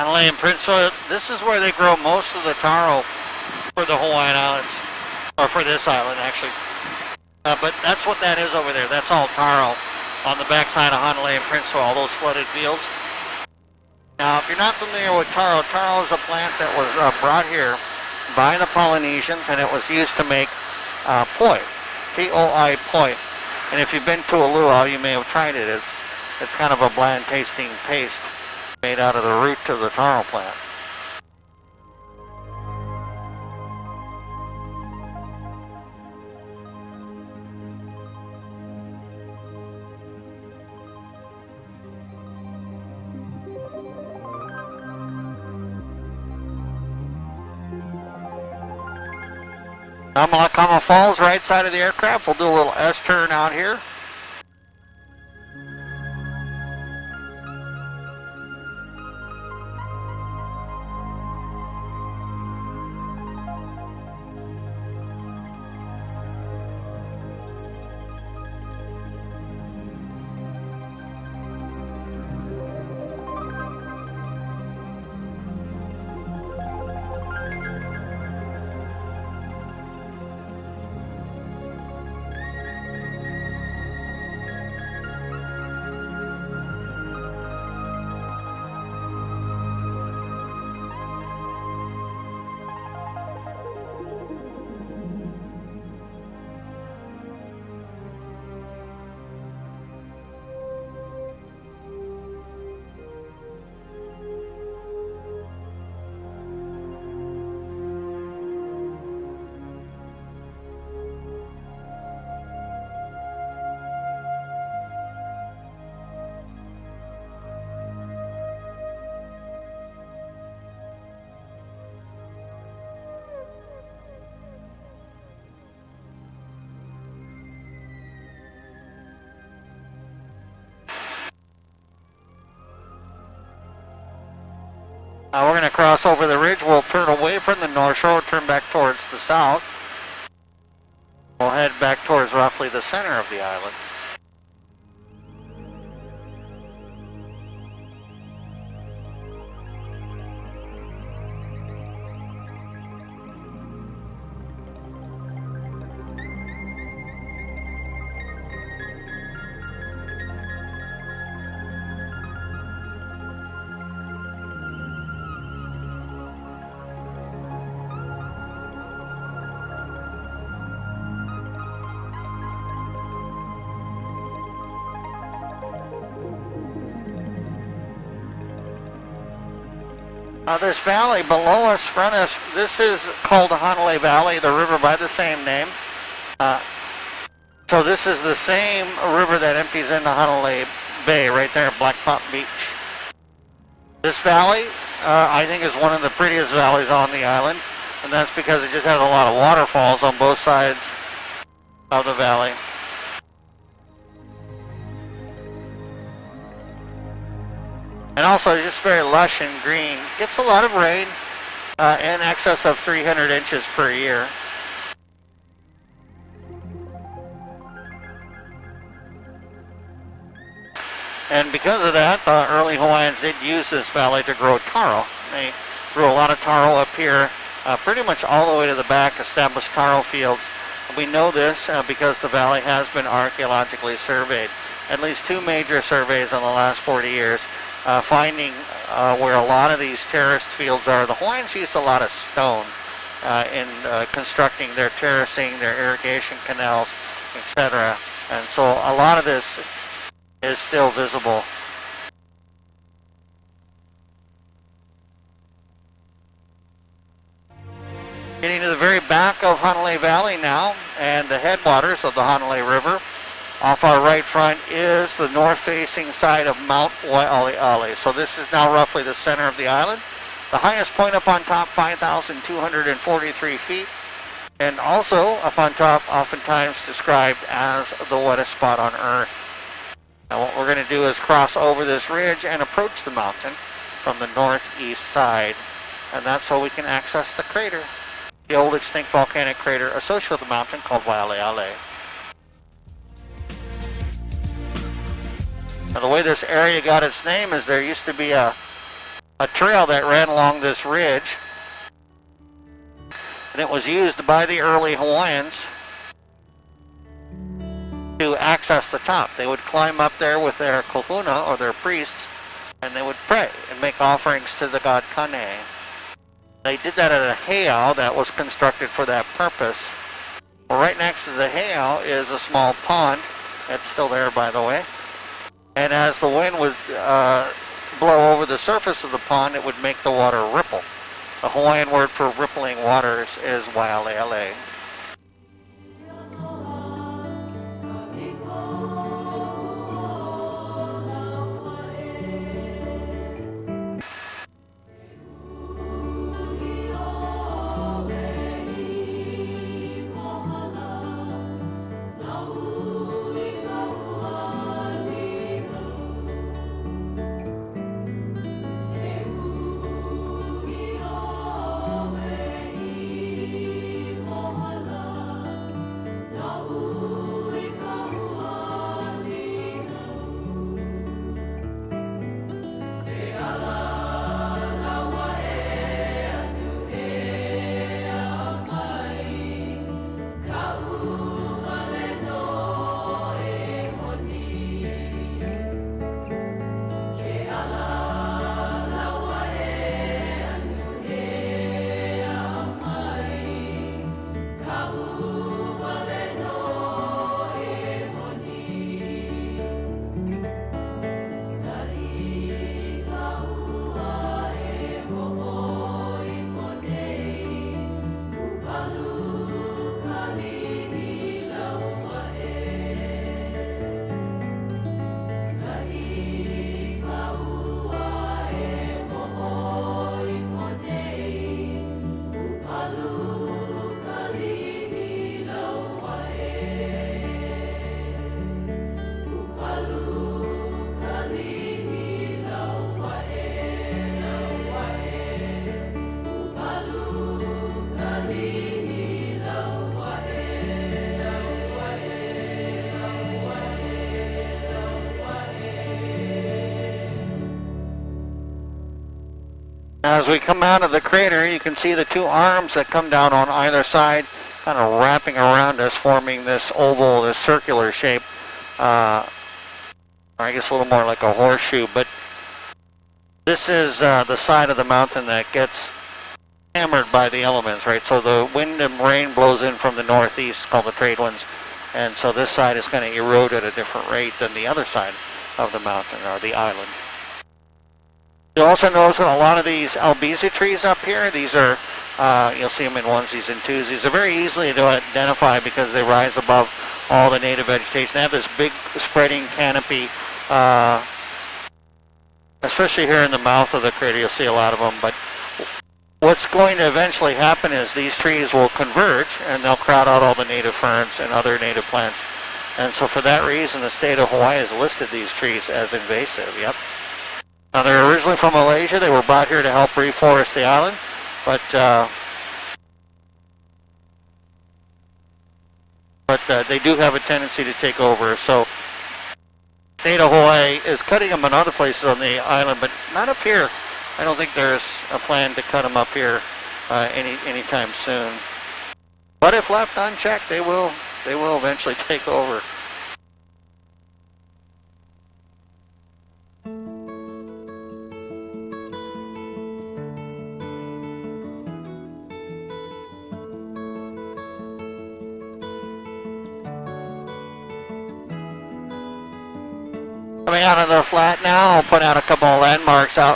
Hanalei and Princeville, this is where they grow most of the taro for the Hawaiian Islands, or for this island actually. But that's what that is over there. That's all taro on the backside of Hanalei and Princeville, all those flooded fields. Now, if you're not familiar with taro, taro is a plant that was brought here by the Polynesians, and it was used to make poi, P-O-I, poi. And if you've been to a luau, you may have tried it. It's kind of a bland tasting paste made out of the root of the taro plant. Malakama Falls, right side of the aircraft. We'll do a little S-turn out here. We're going to cross over the ridge. We'll turn away from the north shore, turn back towards the south. We'll head back towards roughly the center of the island. This valley below us, front us, this is called the Hanalei Valley, the river by the same name. So this is the same river that empties into Hanalei Bay, right there at Blacktop Beach. This valley, I think, is one of the prettiest valleys on the island, and that's because it just has a lot of waterfalls on both sides of the valley. And also just very lush and green. Gets a lot of rain, in excess of 300 inches per year. And because of that, the early Hawaiians did use this valley to grow taro. They grew a lot of taro up here, pretty much all the way to the back, established taro fields. We know this because the valley has been archaeologically surveyed. At least 2 major surveys in the last 40 years. Finding where a lot of these terraced fields are. The Hawaiians used a lot of stone in constructing their terracing, their irrigation canals, etc. And so a lot of this is still visible. Getting to the very back of Hanalei Valley now, and the headwaters of the Hanalei River. Off our right front is the north-facing side of Mount Waialeale. So this is now roughly the center of the island. The highest point up on top, 5,243 feet. And also up on top, oftentimes described as the wettest spot on Earth. Now what we're going to do is cross over this ridge and approach the mountain from the northeast side. And that's so we can access the crater, the old extinct volcanic crater associated with the mountain called Waialeale. Now the way this area got its name is there used to be a a trail that ran along this ridge, and it was used by the early Hawaiians to access the top. They would climb up there with their kahuna, or their priests, and they would pray and make offerings to the god Kane. They did that at a heiau that was constructed for that purpose. Well, right next to the heiau is a small pond. It's still there, by the way. And as the wind would blow over the surface of the pond, it would make the water ripple. The Hawaiian word for rippling waters is waialeale. As we come out of the crater, you can see the two arms that come down on either side, kind of wrapping around us, forming this oval, this circular shape. Or I guess a little more like a horseshoe, but this is the side of the mountain that gets hammered by the elements, right? So the wind and rain blows in from the northeast, called the trade winds, and so this side is going to erode at a different rate than the other side of the mountain, or the island. You'll also notice that a lot of these albizia trees up here, these are, you'll see them in onesies and twosies. They're very easily to identify because they rise above all the native vegetation. They have this big spreading canopy, especially here in the mouth of the crater, you'll see a lot of them. But what's going to eventually happen is these trees will converge and they'll crowd out all the native ferns and other native plants. And so for that reason, the state of Hawaii has listed these trees as invasive. Yep. Now they're originally from Malaysia. They were brought here to help reforest the island, but they do have a tendency to take over. So the state of Hawaii is cutting them in other places on the island, but not up here. I don't think there's a plan to cut them up here anytime soon. But if left unchecked, they will eventually take over. Coming out of the flat now, I'll put out a couple of landmarks out